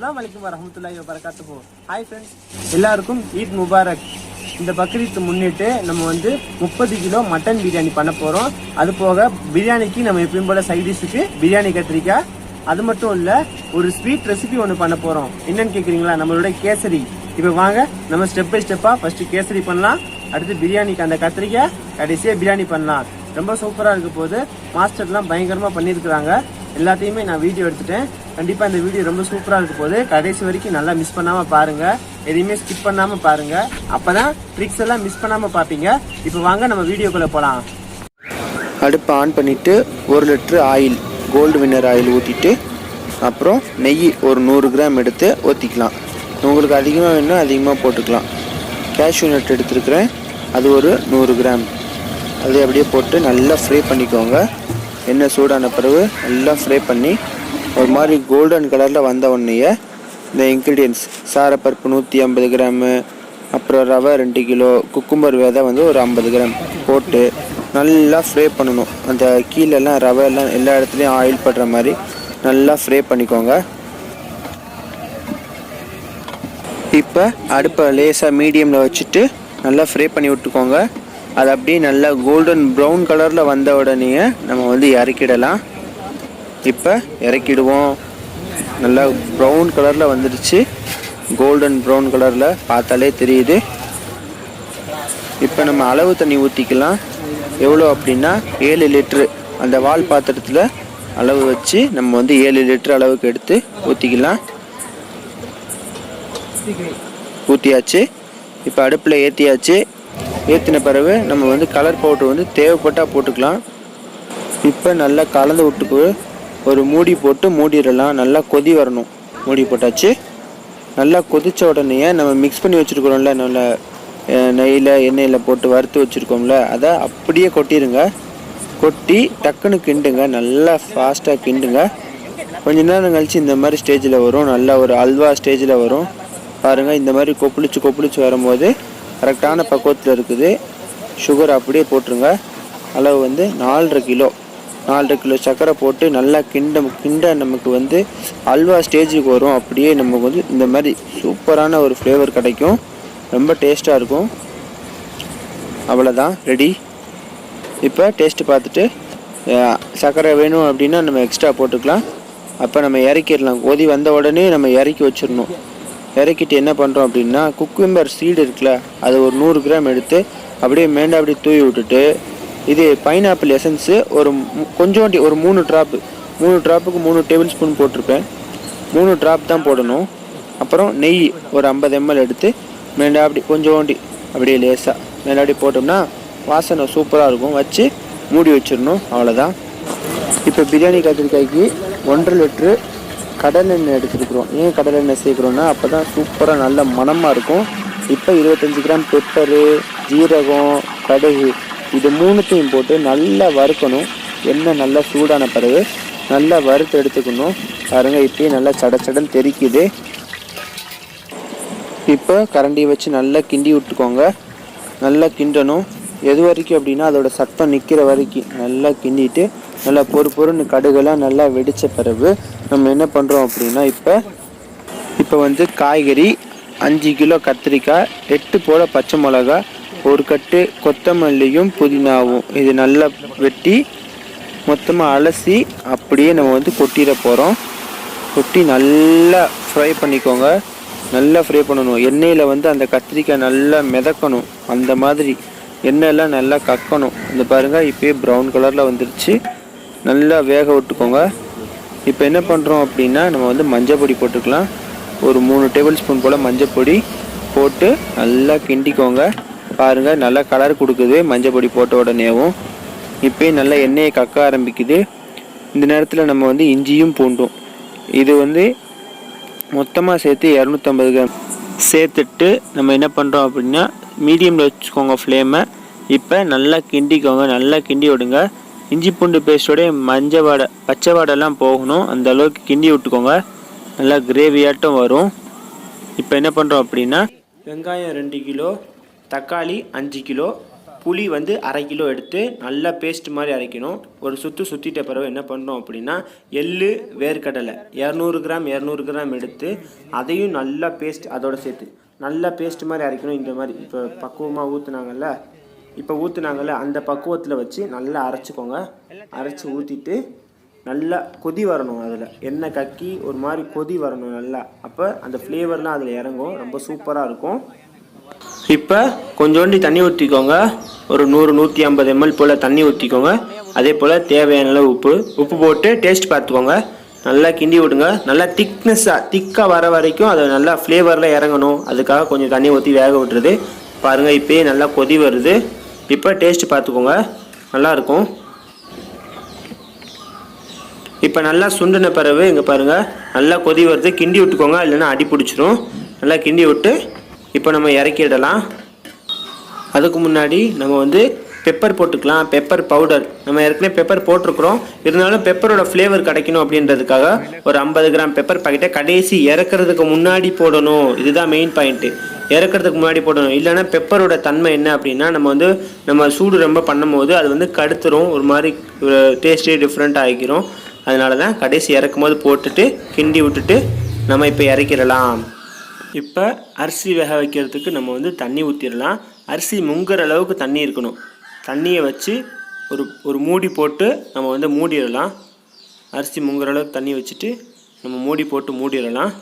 Asslamualikum warahmatullahi wabarakatuh. Hi friends, எல்லாருக்கும் Eid Mubarak. இந்த பக்ரீத் முன்னிட்டு நம்ம வந்து 30 கிலோ மட்டன் பிரியாணி பண்ண போறோம். அது போக பிரியாணிக்கு நம்ம எப்பவும் போல சைட் டிஷ்க்கு பிரியாணி கத்திரிக்காய். அது மட்டும் இல்ல ஒரு ஸ்வீட் ரெசிபி ஒன்று பண்ண போறோம். என்னன்னு கேக்குறீங்களா? நம்மளோட கேசரி. இப்போ வாங்க நம்ம ஸ்டெப் பை ஸ்டெப்பா ஃபர்ஸ்ட் கேசரி பண்ணலாம். அடுத்து பிரியாணிக்கு அந்த கத்திரிக்காய், கடைசியா பிரியாணி பண்ணலாம். ரொம்ப சூப்பரா இருக்க போது. மாஸ்டர்லாம் பயங்கரமா பண்ணியிருக்கிறாங்க. எல்லாத்தையுமே நான் வீடியோ எடுத்துட்டேன். கண்டிப்பா இந்த வீடியோ ரொம்ப சூப்பரா இருக்க போது. கடைசி வரைக்கும் நல்லா மிஸ் பண்ணாம பாருங்க. எதையுமே ஸ்கிப் பண்ணாம பாருங்க. அப்பதான் ட்ரிக்ஸ் எல்லாம் மிஸ் பண்ணாம பாப்பீங்க. இப்போ வாங்க நம்ம வீடியோக்குள்ள போலாம். அடுப்பு ஆன் பண்ணிட்டு 1 litre oil, gold winner oil ஊற்றிட்டு அப்புறம் நெய் ஒரு 100 கிராம் எடுத்து ஊற்றிக்கலாம். உங்களுக்கு அதிகமாக வேணும்னா அதிகமாக போட்டுக்கலாம். கேஷ்யூ நட் எடுத்துருக்கிறேன், அது ஒரு 100 கிராம். அது அப்படியே போட்டு நல்லா ஃப்ரை பண்ணிக்கோங்க. எண்ணெய் சூடான பிறகு நல்லா ஃப்ரை பண்ணி ஒரு மாதிரி கோல்டன் கலரில் வந்த உடனேயே இந்த இன்க்ரீடியன்ஸ் சாரப்பருப்பு 150 கிராமு, அப்புறம் ரவை 2 கிலோ, குக்கும்பர் விதை வந்து ஒரு 50 கிராம் போட்டு நல்லா ஃப்ரை பண்ணணும். அந்த கீழெல்லாம் ரவை எல்லாம் எல்லா இடத்துலையும் ஆயில் படுற மாதிரி நல்லா ஃப்ரை பண்ணிக்கோங்க. இப்போ அடுப்பை லேசாக மீடியமில் வச்சுட்டு நல்லா ஃப்ரை பண்ணி விட்டுக்கோங்க. அது அப்படியே நல்லா கோல்டன் ப்ரௌன் கலரில் வந்த உடனே நம்ம வந்து இறக்கிடலாம். இப்போ இறக்கிடுவோம். நல்லா ப்ரௌன் கலரில் வந்துடுச்சு, கோல்டன் ப்ரௌன் கலரில் பார்த்தாலே தெரியுது. இப்போ நம்ம அளவு தண்ணி ஊற்றிக்கலாம். எவ்வளோ அப்படின்னா 7 லிட்ரு அந்த வால் பாத்திரத்தில் அளவு வச்சு நம்ம வந்து 7 லிட்டர் அளவுக்கு எடுத்து ஊற்றிக்கலாம். ஊற்றியாச்சு. இப்போ அடுப்பில் ஏற்றியாச்சு. ஏற்றின பிறகு நம்ம வந்து கலர் பவுட்ரு வந்து தேவைப்பட்டால் போட்டுக்கலாம். இப்போ நல்லா கலந்து விட்டுக்கு ஒரு மூடி போட்டு மூடிடலாம். நல்லா கொதி வரணும். மூடி போட்டாச்சு. நல்லா கொதித்த உடனே நம்ம மிக்ஸ் பண்ணி வச்சுருக்கிறோம்ல, நல்லா நெய்யில் எண்ணெயில் போட்டு வறுத்து வச்சுருக்கோம்ல, அதை அப்படியே கொட்டிடுங்க. கொட்டி டக்குன்னு கிண்டுங்க. நல்லா ஃபாஸ்ட்டாக கிண்டுங்க. கொஞ்ச நேரம் கழித்து இந்த மாதிரி ஸ்டேஜில் வரும். நல்லா ஒரு அல்வா ஸ்டேஜில் வரும் பாருங்கள். இந்த மாதிரி கொப்பளிச்சு வரும்போது கரெக்டான பக்குவத்தில் இருக்குது. சுகர் அப்படியே போட்டுருங்க. அளவு வந்து 4.5 கிலோ சர்க்கரை போட்டு நல்லா கிண்ட நமக்கு வந்து அல்வா ஸ்டேஜுக்கு வரும். அப்படியே நமக்கு வந்து இந்த மாதிரி சூப்பரான ஒரு ஃப்ளேவர் கிடைக்கும். ரொம்ப டேஸ்ட்டாக இருக்கும். அவ்வளோதான், ரெடி. இப்போ டேஸ்ட்டு பார்த்துட்டு சர்க்கரை வேணும் அப்படின்னா நம்ம எக்ஸ்ட்ரா போட்டுக்கலாம். அப்போ நம்ம இறக்கிடலாம். கொதி வந்த உடனே நம்ம இறக்கி வச்சிடணும். இறக்கிட்டு என்ன பண்ணுறோம் அப்படின்னா குக்கும்பர் சீடு இருக்குல்ல, அது ஒரு 100 கிராம் எடுத்து அப்படியே மேண்டா அப்படியே தூவி விட்டுட்டு, இது பைனாப்பிள் எசன்ஸு ஒரு கொஞ்சோண்டி ஒரு 3 ட்ராப்புக்கு 3 டேபிள் ஸ்பூன் போட்டிருப்பேன். 3 ட்ராப் தான் போடணும். அப்புறம் நெய் ஒரு 50 ml எடுத்து மேண்டா அப்படி கொஞ்சோண்டி அப்படியே லேசாக மேண்டா அப்படி போட்டோம்னா வாசனை சூப்பராக இருக்கும். வச்சு மூடி வச்சிடணும். அவ்வளோதான். இப்போ பிரியாணி கத்திரிக்காய்க்கு 1.5 லிட்ரு கடலெண்ணெய் எடுத்துருக்குறோம். ஏன் கடலெண்ணெய் சேர்க்குறோன்னா அப்போ தான் சூப்பராக நல்ல மணமாக இருக்கும். இப்போ 25 கிராம் பெப்பரு, ஜீரகம், கடுகு இது 3த்தையும் போட்டு நல்லா வறுக்கணும். எண்ணெய் நல்லா சூடான பிறகு நல்லா வறுத்து எடுத்துக்கணும். பாருங்கள், இப்போயே நல்லா சடச்சடன் தெரிக்குது. இப்போ கரண்டியை வச்சு நல்லா கிண்டி விட்டுக்கோங்க. நல்லா கிண்டணும். எது வரைக்கும் அப்படின்னா அதோட சத்தம் நிற்கிற வரைக்கும் நல்லா கிண்டிட்டு நல்லா பொறுன்னு கடுகெல்லாம் நல்லா வெடித்த பிறகு நம்ம என்ன பண்ணுறோம் அப்படின்னா இப்போ வந்து காய்கறி 5 கிலோ கத்திரிக்காய், 8 போல பச்சை மிளகா, 1 கட்டு கொத்தமல்லியும் புதினாவும் இது நல்லா வெட்டி மொத்தமாக அலசி அப்படியே நம்ம வந்து கொட்டிட போகிறோம். கொட்டி நல்லா ஃப்ரை பண்ணிக்கோங்க. நல்லா ஃப்ரை பண்ணணும். எண்ணெயில் வந்து அந்த கத்திரிக்காய் நல்லா மிதக்கணும். அந்த மாதிரி எண்ணெயெல்லாம் நல்லா கக்கணும். இந்த பாருங்கள், இப்போயே ப்ரௌன் கலரில் வந்துருச்சு. நல்லா வேக விட்டுக்கோங்க. இப்போ என்ன பண்ணுறோம் அப்படின்னா நம்ம வந்து மஞ்சள் பொடி போட்டுக்கலாம். ஒரு 3 டேபிள் ஸ்பூன் போல் மஞ்சள் பொடி போட்டு நல்லா கிண்டிக்கோங்க. பாருங்கள், நல்லா கலர் கொடுக்குது மஞ்சள் பொடி போட்ட உடனேவும். இப்போயே நல்லா எண்ணெயை கக்க ஆரம்பிக்குது. இந்த நேரத்தில் நம்ம வந்து இஞ்சியும் பூண்டும் இது வந்து மொத்தமாக சேர்த்து 250 கிராம் சேர்த்துட்டு நம்ம என்ன பண்ணுறோம் அப்படின்னா மீடியமில் வச்சுக்கோங்க ஃப்ளேமை. இப்போ நல்லா கிண்டிக்கோங்க. நல்லா கிண்டி விடுங்க. இஞ்சி பூண்டு பேஸ்ட்டோடைய பச்சை வாடெல்லாம் போகணும். அந்த அளவுக்கு கிண்டி விட்டுக்கோங்க. நல்லா கிரேவியாட்டம் வரும். இப்போ என்ன பண்ணுறோம் அப்படின்னா வெங்காயம் 2 கிலோ, தக்காளி 5 கிலோ, புளி வந்து 1/2 கிலோ எடுத்து நல்லா பேஸ்ட் மாதிரி அரைக்கணும். ஒரு சுற்றிட்ட பிறகு என்ன பண்ணுறோம் அப்படின்னா எள்ளு வேர்க்கடலை 200 கிராம் 200 கிராம் எடுத்து அதையும் நல்லா பேஸ்ட் அதோட சேர்த்து நல்லா பேஸ்ட் மாதிரி அரைக்கணும். இந்த மாதிரி இப்போ பக்குவமாக ஊற்றுனாங்கல்ல அந்த பக்குவத்தில் வச்சு நல்லா அரைச்சிக்கோங்க. அரைச்சி ஊற்றிட்டு நல்லா கொதி வரணும். அதில் எண்ணெய் கக்கி ஒரு மாதிரி கொதி வரணும் நல்லா. அப்போ அந்த ஃப்ளேவர்லாம் அதில் இறங்கும். ரொம்ப சூப்பராக இருக்கும். இப்போ கொஞ்சோண்டி தண்ணி ஊற்றிக்கோங்க. ஒரு 100-150 ml போல் தண்ணி ஊற்றிக்கோங்க. அதே போல் தேவையான அளவு உப்பு போட்டு டேஸ்ட் பார்த்துக்கோங்க. நல்லா கிண்டி விடுங்க. நல்லா திக்காக வர வரைக்கும் அதை நல்லா ஃப்ளேவரில் இறங்கணும். அதுக்காக கொஞ்சம் தண்ணி ஊற்றி வேக விட்டுறது. பாருங்கள் இப்போயே நல்லா கொதி வருது. இப்போ டேஸ்ட் பார்த்துக்கோங்க, நல்லாயிருக்கும். இப்போ நல்லா சுண்டின பிறகு இங்கே பாருங்கள் நல்லா கொதி வருது. கிண்டி விட்டுக்கோங்க, இல்லைன்னா அடி பிடிச்சிரும். நல்லா கிண்டி விட்டு இப்போ நம்ம இறக்கிடலாம். அதுக்கு முன்னாடி நம்ம வந்து பெப்பர் போட்டுக்கலாம். பெப்பர் பவுடர் நம்ம ஏற்கனவே பெப்பர் போட்டிருக்கிறோம். இருந்தாலும் பெப்பரோட ஃப்ளேவர் கிடைக்கணும் அப்படின்றதுக்காக ஒரு 50 கிராம் பெப்பர் பாக்கெட்டை கடைசி இறக்குறதுக்கு முன்னாடி போடணும். இதுதான் மெயின் பாயிண்ட்டு. இறக்குறதுக்கு முன்னாடி போடணும். இல்லைன்னா பெப்பரோட தன்மை என்ன அப்படின்னா நம்ம சூடு ரொம்ப பண்ணும் போது அது வந்து கடுத்துரும். ஒரு மாதிரி டேஸ்ட்டே டிஃப்ரெண்ட் ஆகிக்கிறோம். அதனால தான் கடைசி இறக்கும் போது போட்டுட்டு கிண்டி விட்டுட்டு நம்ம இப்போ இறக்கிடலாம். இப்போ அரிசி வேக வைக்கிறதுக்கு நம்ம வந்து தண்ணி ஊற்றிடலாம். அரிசி முங்குற அளவுக்கு தண்ணி இருக்கணும். தண்ணியை வச்சு ஒரு மூடி போட்டு நம்ம வந்து மூடிடலாம். அரிசி முங்குற அளவுக்கு தண்ணி வச்சுட்டு நம்ம மூடி போட்டு மூடிடலாம்.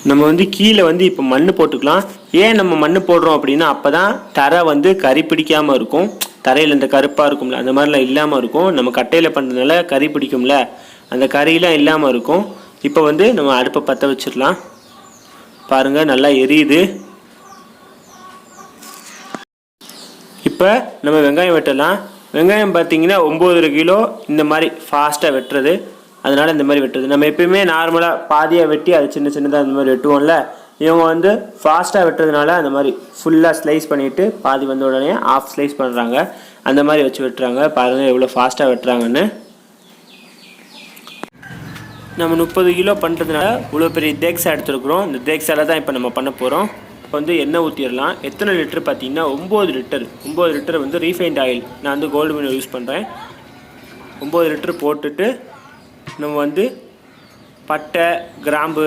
நம்ம வந்து கீழே வந்து இப்போ மண் போட்டுக்கலாம். ஏன் நம்ம மண் போடுறோம் அப்படின்னா அப்போ தான் தரை வந்து கறி பிடிக்காமல் இருக்கும். தரையில் இந்த கருப்பாக இருக்கும்ல அந்த மாதிரிலாம் இல்லாமல் இருக்கும். நம்ம கட்டையில் பண்ணுறதுனால கறி பிடிக்கும்ல, அந்த கறியெலாம் இல்லாமல் இருக்கும். இப்போ வந்து நம்ம அடுப்பை பற்ற வச்சிடலாம். பாருங்கள் நல்லா எரியுது. இப்போ நம்ம வெங்காயம் வெட்டலாம். வெங்காயம் பார்த்தீங்கன்னா 9 கிலோ இந்த மாதிரி ஃபாஸ்ட்டாக வெட்டுறது. அதனால் இந்த மாதிரி வெட்டுறது. நம்ம எப்பயுமே நார்மலாக பாதியாக வெட்டி அது சின்னதாக இந்த மாதிரி வெட்டுவோம்ல. இவங்க வந்து ஃபாஸ்ட்டாக வெட்டுறதுனால அந்த மாதிரி ஃபுல்லாக ஸ்லைஸ் பண்ணிவிட்டு பாதி வந்த உடனே ஆஃப் ஸ்லைஸ் பண்ணுறாங்க. அந்த மாதிரி வச்சு வெட்டுறாங்க. பாருங்கள் எவ்வளோ ஃபாஸ்ட்டாக வெட்டுறாங்கன்னு. நம்ம 30 கிலோ பண்ணுறதுனால இவ்வளோ பெரிய தேக்ஸா எடுத்துருக்குறோம். இந்த தேக்ஸால தான் இப்போ நம்ம பண்ண போகிறோம். இப்போ வந்து எண்ணெய் ஊற்றிடலாம். எத்தனை லிட்டர் பார்த்தீங்கன்னா 9 லிட்டர் வந்து ரீஃபைண்ட் ஆயில். நான் வந்து கோல்டு வினர் யூஸ் பண்ணுறேன். 9 லிட்டர் போட்டுட்டு நம்ம வந்து பட்டை கிராம்பு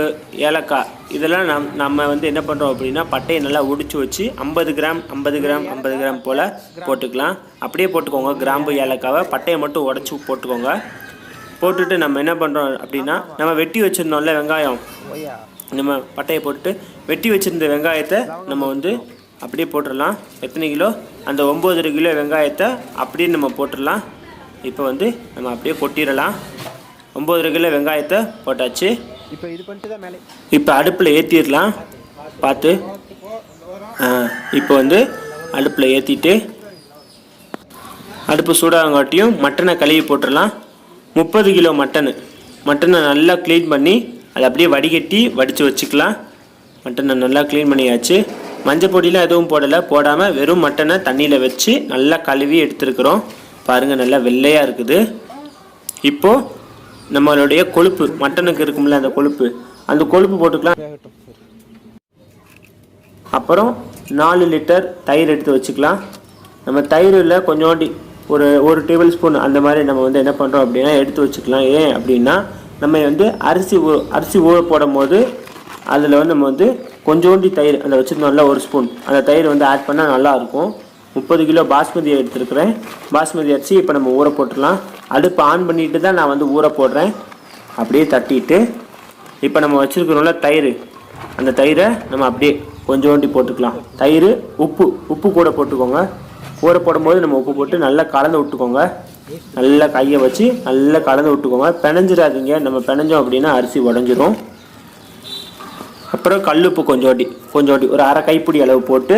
ஏலக்காய் இதெல்லாம் நம்ம வந்து என்ன பண்ணுறோம் அப்படின்னா பட்டையை நல்லா உடிச்சு வச்சு 50 கிராம் போல் போட்டுக்கலாம். அப்படியே போட்டுக்கோங்க. கிராம்பு ஏலக்காவை பட்டையை மட்டும் உடச்சி போட்டுக்கோங்க. போட்டுட்டு நம்ம என்ன பண்ணுறோம் அப்படின்னா நம்ம வெட்டி வச்சுருந்தோம்ல வெங்காயம், நம்ம பட்டையை போட்டுட்டு வெட்டி வச்சுருந்த வெங்காயத்தை நம்ம வந்து அப்படியே போட்டுடலாம். எத்தனை கிலோ அந்த 9 கிலோ வெங்காயத்தை அப்படியே நம்ம போட்டுடலாம். இப்போ வந்து நம்ம அப்படியே கொட்டிடலாம். 9 கிலோ வெங்காயத்தை போட்டாச்சு. இப்போ அடுப்பில் ஏற்றிடலாம் பார்த்து. இப்போ வந்து அடுப்பில் ஏற்றிட்டு அடுப்பு சூடாகாட்டியும் மட்டனை கழுவி போட்டுடலாம். 30 கிலோ மட்டனை நல்லா க்ளீன் பண்ணி அதை அப்படியே வடித்து வச்சுக்கலாம். மட்டனை நல்லா க்ளீன் பண்ணியாச்சு. மஞ்சள் பொடியெலாம் எதுவும் போடாமல் வெறும் மட்டனை தண்ணியில் வச்சு நல்லா கழுவி எடுத்துருக்குறோம். பாருங்கள் நல்லா வெள்ளையாக இருக்குது. இப்போது நம்மளுடைய கொழுப்பு மட்டனுக்கு இருக்கும்ல அந்த கொழுப்பு போட்டுக்கலாம். அப்புறம் 4 லிட்டர் தயிர் எடுத்து வச்சுக்கலாம். நம்ம தயிரில் கொஞ்சோண்டி ஒரு டேபிள் ஸ்பூன் அந்த மாதிரி நம்ம வந்து என்ன பண்ணுறோம் அப்படின்னா எடுத்து வச்சுக்கலாம். ஏன் அப்படின்னா நம்ம வந்து அரிசி ஊற போடும் போது அதில் வந்து நம்ம வந்து கொஞ்சோண்டி தயிர் அந்த வச்சுருந்தோம்ல 1 ஸ்பூன் அந்த தயிர் வந்து ஆட் பண்ணால் நல்லாயிருக்கும். 30 கிலோ பாஸ்மதி எடுத்துருக்குறேன். பாஸ்மதி அரிசி இப்போ நம்ம ஊற போட்டுடலாம். அடுப்பு ஆன் பண்ணிட்டு தான் நான் வந்து ஊற போடுறேன். அப்படியே தட்டிட்டு இப்போ நம்ம வச்சுருக்கிறோம்ல தயிர், அந்த தயிரை நம்ம அப்படியே கொஞ்சோண்டி போட்டுக்கலாம். தயிர் உப்பு கூட போட்டுக்கோங்க. ஊற போடும்போது நம்ம உப்பு போட்டு நல்லா கலந்து விட்டுக்கோங்க. நல்லா கையை வச்சு நல்லா கலந்து விட்டுக்கோங்க. பிணைஞ்சிடாதீங்க. நம்ம பிணைஞ்சோம் அப்படின்னா அரிசி உடஞ்சிரும். அப்புறம் கல்லுப்பு கொஞ்சோண்டி ஒரு அரை கைப்பிடி அளவு போட்டு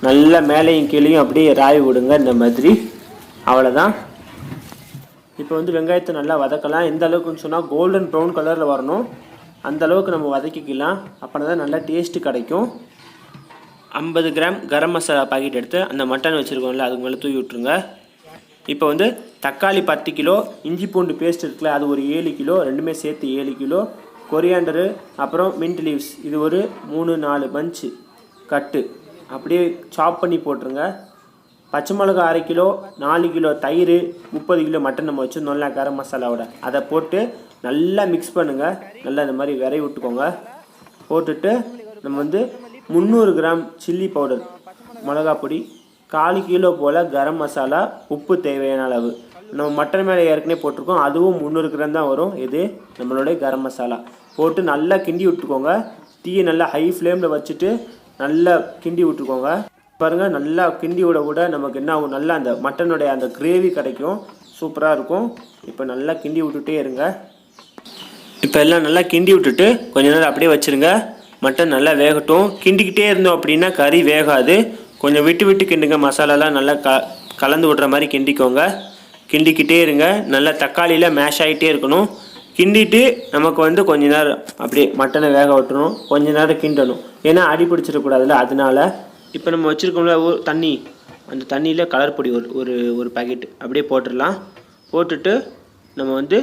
நல்லா மேலேயும் கீழேயும் அப்படியே ராய் விடுங்க இந்த மாதிரி. அவ்வளோதான். இப்போ வந்து வெங்காயத்தை நல்லா வதக்கலாம். எந்த அளவுக்குன்னு சொன்னால் கோல்டன் ப்ரௌன் கலரில் வரணும். அந்த அளவுக்கு நம்ம வதக்கிக்கலாம். அப்படின்னா தான் நல்லா டேஸ்ட்டு கிடைக்கும். 50 கிராம் கரம் மசாலா பாக்கெட் எடுத்து அந்த மட்டன் வச்சுருக்கோம்ல அதுக்கு மேலே தூவி விட்ருங்க. இப்போ வந்து தக்காளி 10 கிலோ, இஞ்சி பூண்டு பேஸ்ட் இருக்குல்ல அது ஒரு 7 கிலோ, ரெண்டுமே சேர்த்து 7 கிலோ, கொரியாண்டரு, அப்புறம் மின்ட் லீவ்ஸ் இது ஒரு 3-4 பஞ்சு கட்டு அப்படியே சாப் பண்ணி போட்டுருங்க. பச்சை மிளகா 1/2 கிலோ, 4 கிலோ தயிர், 30 கிலோ மட்டன் நம்ம வச்சுருந்தோம்ல கரம் மசாலாவோட, அதை போட்டு நல்லா மிக்ஸ் பண்ணுங்கள். நல்லா இந்த மாதிரி விரைவி விட்டுக்கோங்க. போட்டுட்டு நம்ம வந்து 300 கிராம் சில்லி பவுடர் மிளகா பொடி, 1/4 கிலோ போல் கரம் மசாலா, உப்பு தேவையான அளவு. நம்ம மட்டன் மேலே ஏற்கனவே போட்டிருக்கோம், அதுவும் 300 கிராம் தான் வரும். இது நம்மளுடைய கரம் மசாலா போட்டு நல்லா கிண்டி விட்டுக்கோங்க. தீயை நல்லா ஹை ஃப்ளேமில் வச்சுட்டு நல்லா கிண்டி விட்டுக்கோங்க. பாருங்கள், நல்லா கிண்டி விட நமக்கு என்ன ஆகும், நல்லா அந்த மட்டனுடைய அந்த கிரேவி கிடைக்கும், சூப்பராக இருக்கும். இப்போ நல்லா கிண்டி விட்டுட்டே இருங்க. இப்போ எல்லாம் நல்லா கிண்டி விட்டுட்டு கொஞ்ச நேரம் அப்படியே வச்சுருங்க. மட்டன் நல்லா வேகட்டும். கிண்டிக்கிட்டே இருந்தோம் அப்படின்னா கறி வேகாது. கொஞ்சம் விட்டு விட்டு கிண்டுங்க. மசாலாலாம் நல்லா கலந்து விடுற மாதிரி கிண்டிக்கோங்க. கிண்டிக்கிட்டே இருங்க. நல்லா தக்காளியில் மேஷ் ஆகிட்டே இருக்கணும். கிண்டிட்டு நமக்கு வந்து கொஞ்ச நேரம் அப்படியே மட்டனை வேக விட்டுணும். கொஞ்ச நேரம் கிண்டணும், ஏன்னா அடி பிடிச்சிடக்கூடாதுல்ல, அதனால. இப்போ நம்ம வச்சுருக்கோம்ல தண்ணி, அந்த தண்ணியில் கலர் பொடி ஒரு பாக்கெட் அப்படியே போட்டுடலாம். போட்டுட்டு நம்ம வந்து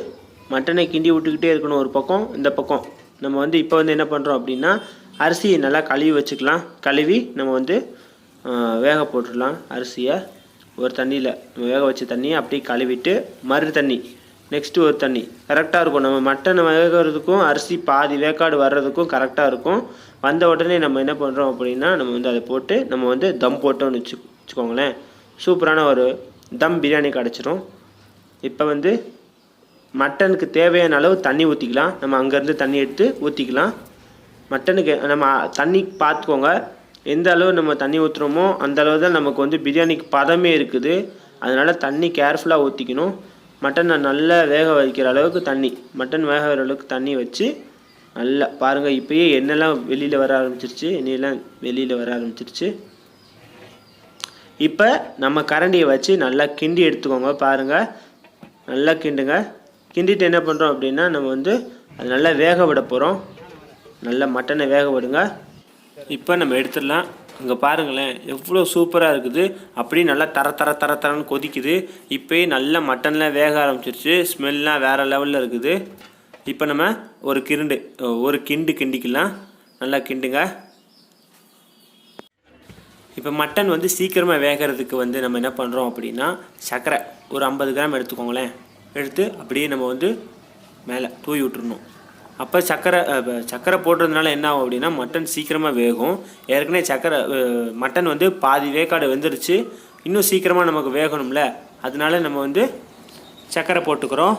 மட்டனை கிண்டி விட்டுக்கிட்டே இருக்கணும். ஒரு பக்கம் இந்த பக்கம் நம்ம வந்து இப்போ வந்து என்ன பண்ணுறோம் அப்படின்னா, அரிசியை நல்லா கழுவி வச்சுக்கலாம். கழுவி நம்ம வந்து வேக போட்டுடலாம். அரிசியை ஒரு தண்ணியில் நம்ம வேக வச்ச தண்ணியை அப்படியே கழுவிட்டு மறு தண்ணி, நெக்ஸ்ட்டு ஒரு தண்ணி கரெக்டாக இருக்கும். நம்ம மட்டனை வேகிறதுக்கும் அரிசி பாதி வேக்காடு வர்றதுக்கும் கரெக்டாக இருக்கும். வந்த உடனே நம்ம என்ன பண்ணுறோம் அப்படின்னா, நம்ம வந்து அதை போட்டு நம்ம வந்து தம் போட்டோன்னு வச்சுக்கோங்களேன், சூப்பரான ஒரு தம் பிரியாணி கிடச்சிரும். இப்போ வந்து மட்டனுக்கு தேவையான அளவு தண்ணி ஊற்றிக்கலாம். நம்ம அங்கேருந்து தண்ணி எடுத்து ஊற்றிக்கலாம். மட்டனுக்கு நம்ம தண்ணி பார்த்துக்கோங்க, எந்த அளவு நம்ம தண்ணி ஊற்றுறோமோ அந்த அளவு தான் நமக்கு வந்து பிரியாணிக்கு பதமே இருக்குது. அதனால் தண்ணி கேர்ஃபுல்லாக ஊற்றிக்கணும். மட்டனை நல்லா வேக வைக்கிற அளவுக்கு தண்ணி, மட்டன் வேக வைக்கிற அளவுக்கு தண்ணி வச்சு நல்லா பாருங்கள். இப்போயே எண்ணெய்லாம் வெளியில் வர ஆரம்பிச்சிருச்சு, எண்ணெயெல்லாம் வெளியில் வர ஆரம்பிச்சிருச்சு. இப்போ நம்ம கரண்டியை வச்சு நல்லா கிண்டி எடுத்துக்கோங்க. பாருங்கள், நல்லா கிண்டுங்க. கிண்டிட்டு என்ன பண்ணுறோம் அப்படின்னா, நம்ம வந்து அது நல்லா வேக விட போகிறோம். நல்லா மட்டனை வேக விடுங்க. இப்போ நம்ம எடுத்துடலாம். அங்கே பாருங்களேன், எவ்வளோ சூப்பராக இருக்குது. அப்படியே நல்லா தரன்னு கொதிக்குது. இப்போயே நல்லா மட்டன்லாம் வேக ஆரம்பிச்சிருச்சு. ஸ்மெல்லாம் வேறு லெவலில் இருக்குது. இப்போ நம்ம ஒரு கிண்டிக்கலாம். நல்லா கிண்டுங்க. இப்போ மட்டன் வந்து சீக்கிரமாக வேகிறதுக்கு வந்து நம்ம என்ன பண்ணுறோம் அப்படின்னா, சர்க்கரை ஒரு 50 கிராம் எடுத்துக்கோங்களேன். எடுத்து அப்படியே நம்ம வந்து மேலே தூவி விட்டுறணும். அப்போ சர்க்கரை போடுறதுனால என்ன ஆகும் அப்படின்னா, மட்டன் சீக்கிரமாக வேகும். ஏற்கனவே மட்டன் வந்து பாதி வேக்காடு வெந்துருச்சு, இன்னும் சீக்கிரமாக நமக்கு வேகணும்ல, அதனால நம்ம வந்து சர்க்கரை போட்டுக்கிறோம்.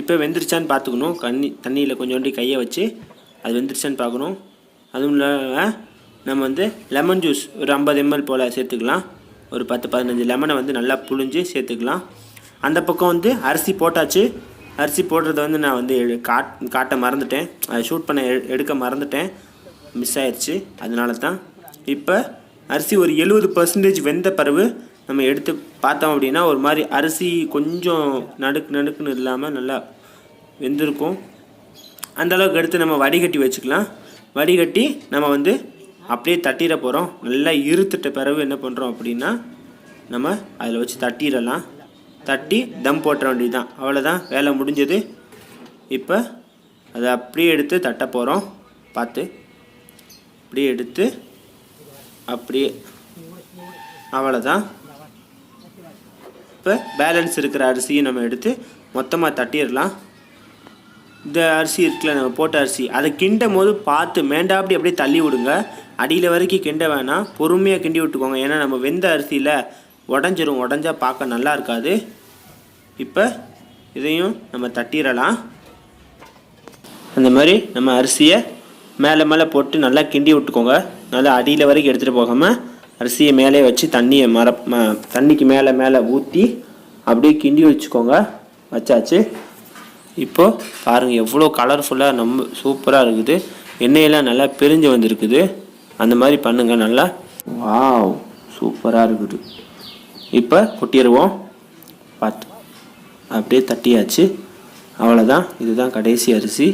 இப்போ வெந்துருச்சான்னு பார்த்துக்கணும். தண்ணியில் கொஞ்சோண்டி கையை வச்சு அது வெந்துருச்சான்னு பார்க்கணும். அதுவும் இல்லாமல் நம்ம வந்து லெமன் ஜூஸ் ஒரு 50 ml போல் சேர்த்துக்கலாம். ஒரு 10-15 லெமனை வந்து நல்லா புழிஞ்சு சேர்த்துக்கலாம். அந்த பக்கம் வந்து அரிசி போட்டாச்சு. அரிசி போடுறத வந்து நான் வந்து காட்ட மறந்துட்டேன், அதை ஷூட் பண்ண எடுக்க மறந்துட்டேன், மிஸ் ஆயிடுச்சு. அதனால தான் இப்போ அரிசி ஒரு 70% வெந்த பிறகு நம்ம எடுத்து பார்த்தோம் அப்படின்னா, ஒரு மாதிரி அரிசி கொஞ்சம் நடுக்குன்னு இல்லாமல் நல்லா வெந்திருக்கும். அந்தளவுக்கு எடுத்து நம்ம வடிகட்டி வச்சுக்கலாம். வடிகட்டி நம்ம வந்து அப்படியே தட்டிட போகிறோம். நல்லா இருத்துட்ட பிறகு என்ன பண்ணுறோம் அப்படின்னா, நம்ம அதில் வச்சு தட்டிடலாம். தட்டி தம் போட்டுற வேண்டியது தான், அவ்வளோதான், வேலை முடிஞ்சது. இப்போ அதை அப்படியே எடுத்து தட்ட போகிறோம். பார்த்து அப்படியே எடுத்து அப்படியே, அவ்வளோதான். இப்போ பேலன்ஸ் இருக்கிற அரிசியை நம்ம எடுத்து மொத்தமாக தட்டிடலாம். இந்த அரிசி இருக்குல்ல, நம்ம போட்ட அரிசி, அதை கிண்டும் போது பார்த்து மேண்டாப்படி அப்படியே தள்ளி விடுங்க. அடியில் வரைக்கும் கிண்ட வேணாம், பொறுமையாக கிண்டி விட்டுக்கோங்க. ஏன்னா நம்ம வெந்த அரிசியில் உடஞ்சா பார்க்க நல்லா இருக்காது. இப்போ இதையும் நம்ம தட்டிடலாம். அந்த மாதிரி நம்ம அரிசியை மேலே போட்டு நல்லா கிண்டி விட்டுக்கோங்க. நல்லா அடியில் வரைக்கும் எடுத்துகிட்டு போகாமல் அரிசியை மேலே வச்சு தண்ணிக்கு மேலே ஊற்றி அப்படியே கிண்டி வச்சுக்கோங்க. வச்சாச்சு. இப்போது பாருங்கள் எவ்வளோ கலர்ஃபுல்லாக நம்ம சூப்பராக இருக்குது. எண்ணெயெல்லாம் நல்லா பிரிஞ்சு வந்திருக்குது. அந்த மாதிரி பண்ணுங்கள். நல்லா வாவ் சூப்பராக இருக்குது. இப்போ கொட்டிடுவோம். பார்த்து அப்படியே தட்டியாச்சு. அவ்வளோதான், இதுதான் கடைசி அரிசி.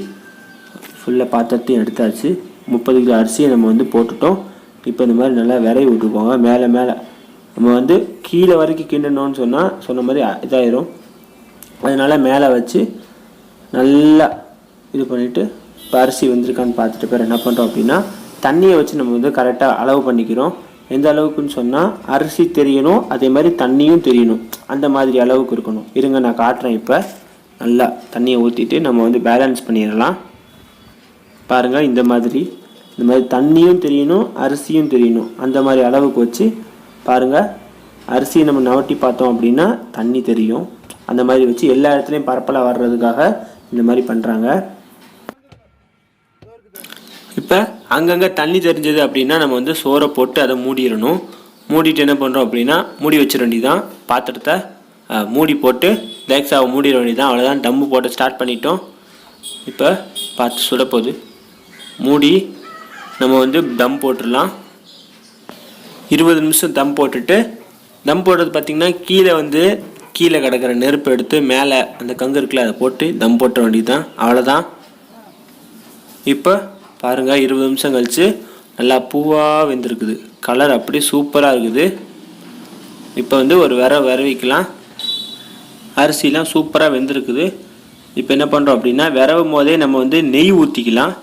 ஃபுல்லாக பாத்திரத்தையும் எடுத்தாச்சு. 30 கிலோ அரிசியை நம்ம வந்து போட்டுட்டோம். இப்போ இந்த மாதிரி நல்லா விரைவி விட்டுக்கோங்க. மேலே நம்ம வந்து கீழே வரைக்கும் கிண்டணும்னு சொன்ன மாதிரி இதாயிரும். அதனால் மேலே வச்சு நல்லா இது பண்ணிவிட்டு இப்போ அரிசி வெந்திருக்கான்னு பார்த்துட்டு பேர் என்ன பண்ணுறோம் அப்படின்னா, தண்ணியை வச்சு நம்ம வந்து கரெக்டாக அளவு பண்ணிக்கிறோம். எந்த அளவுக்குன்னு சொன்னால் அரிசி தெரியணும், அதே மாதிரி தண்ணியும் தெரியணும். அந்த மாதிரி அளவுக்கு இருக்கணும். இருங்க நான் காட்டுறேன். இப்போ நல்லா தண்ணியை ஊற்றிட்டு நம்ம வந்து பேலன்ஸ் பண்ணிடலாம். பாருங்கள், இந்த மாதிரி தண்ணியும் தெரியணும், அரிசியும் தெரியணும். அந்த மாதிரி அளவுக்கு வச்சு பாருங்கள். அரிசியை நம்ம நவட்டி பார்த்தோம் அப்படின்னா தண்ணி தெரியும். அந்த மாதிரி வச்சு எல்லா இடத்துலையும் பரப்பலாக வர்றதுக்காக இந்த மாதிரி பண்ணுறாங்க. இப்போ அங்கங்கே தண்ணி தெரிஞ்சது அப்படின்னா நம்ம வந்து சோறை போட்டு அதை மூடிடணும். மூடிட்டு என்ன பண்ணுறோம் அப்படின்னா மூடி வச்சிட வேண்டியதான். பாத்திரத்தை மூடி போட்டு லேக்ஸாவை மூடிட வேண்டியதான். அவ்வளோதான், டம்மு போட்டு ஸ்டார்ட் பண்ணிட்டோம். இப்போ பார்த்து சுடப்போகுது. மூடி நம்ம வந்து தம் போட்டுடலாம். 20 நிமிஷம் தம் போட்டுட்டு, தம் போடுறது பார்த்திங்கன்னா கீழே கிடக்கிற நெருப்பு எடுத்து மேலே அந்த கங்கு இருக்குல்ல அதை போட்டு தம் போட்ட வேண்டியது தான். அவ்வளோதான். இப்போ பாருங்கள், 20 நிமிஷம் கழித்து நல்லா பூவாக வெந்திருக்குது. கலர் அப்படி சூப்பராக இருக்குது. இப்போ வந்து ஒரு விரவிக்கலாம். அரிசிலாம் சூப்பராக வெந்திருக்குது. இப்போ என்ன பண்ணுறோம் அப்படின்னா விரவும் போதே நம்ம வந்து நெய் ஊற்றிக்கலாம்.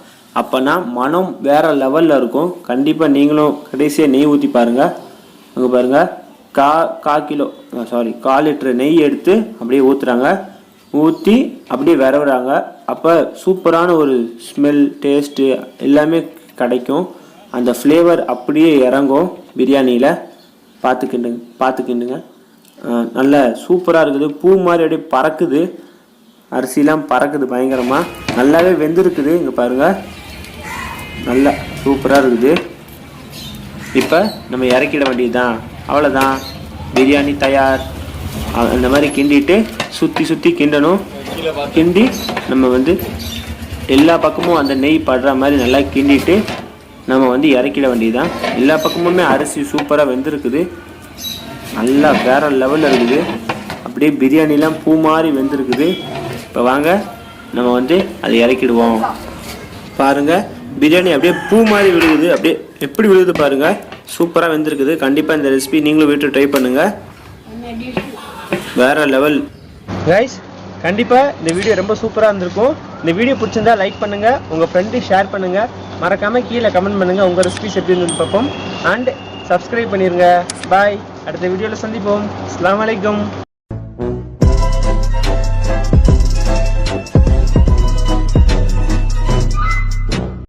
அப்போனா மனம் வேறு லெவலில் இருக்கும். கண்டிப்பாக நீங்களும் கடைசியாக நெய் ஊற்றி பாருங்கள். அங்கே பாருங்கள், 1/4 லிட்டரு நெய் எடுத்து அப்படியே ஊற்றுறாங்க. ஊற்றி அப்படியே விரவுறாங்க. அப்போ சூப்பரான ஒரு ஸ்மெல், டேஸ்ட்டு எல்லாமே கிடைக்கும். அந்த ஃப்ளேவர் அப்படியே இறங்கும் பிரியாணியில். பார்த்துக்கிண்டுங்க. நல்ல சூப்பராக இருக்குது. பூ மாதிரி அப்படியே பறக்குது. அரிசிலாம் பறக்குது பயங்கரமாக. நல்லாவே வெந்திருக்குது. இங்கே பாருங்கள், நல்லா சூப்பராக இருக்குது. இப்போ நம்ம இறக்கிட வேண்டியது தான். அவ்வளோதான், பிரியாணி தயார். அந்த மாதிரி கிண்டிட்டு சுற்றி கிண்டணும். கிண்டி நம்ம வந்து எல்லா பக்கமும் அந்த நெய் படுற மாதிரி நல்லா கிண்டிட்டு நம்ம வந்து இறக்கிட வேண்டியதுதான். எல்லா பக்கமுமே அரிசி சூப்பராக வெந்திருக்குது. நல்லா வேறு லெவலில் இருக்குது. அப்படியே பிரியாணிலாம் பூ மாதிரி வெந்திருக்குது. இப்போ வாங்க நம்ம வந்து அதை இறக்கிடுவோம். பாருங்கள், பிரியாணி அப்படியே பூ மாதிரி விழுகுது. அப்படியே எப்படி விழுகுது பாருங்கள், சூப்பராக வெந்திருக்குது. கண்டிப்பாக இந்த ரெசிபி நீங்களும் வீட்டில் ட்ரை பண்ணுங்கள். வேறு லெவல் கைஸ். கண்டிப்பாக இந்த வீடியோ ரொம்ப சூப்பராக இருந்திருக்கும். இந்த வீடியோ பிடிச்சிருந்தா லைக் பண்ணுங்கள், உங்கள் ஃப்ரெண்டுக்கு ஷேர் பண்ணுங்கள், மறக்காமல் கீழே கமெண்ட் பண்ணுங்கள் உங்கள் ரெசிபிஸ் எப்படி இருந்து பார்ப்போம். அண்ட் சப்ஸ்கிரைப் பண்ணிடுங்க. பாய், அடுத்த வீடியோவில் சந்திப்போம். அஸ்ஸலாமு அலைக்கும்.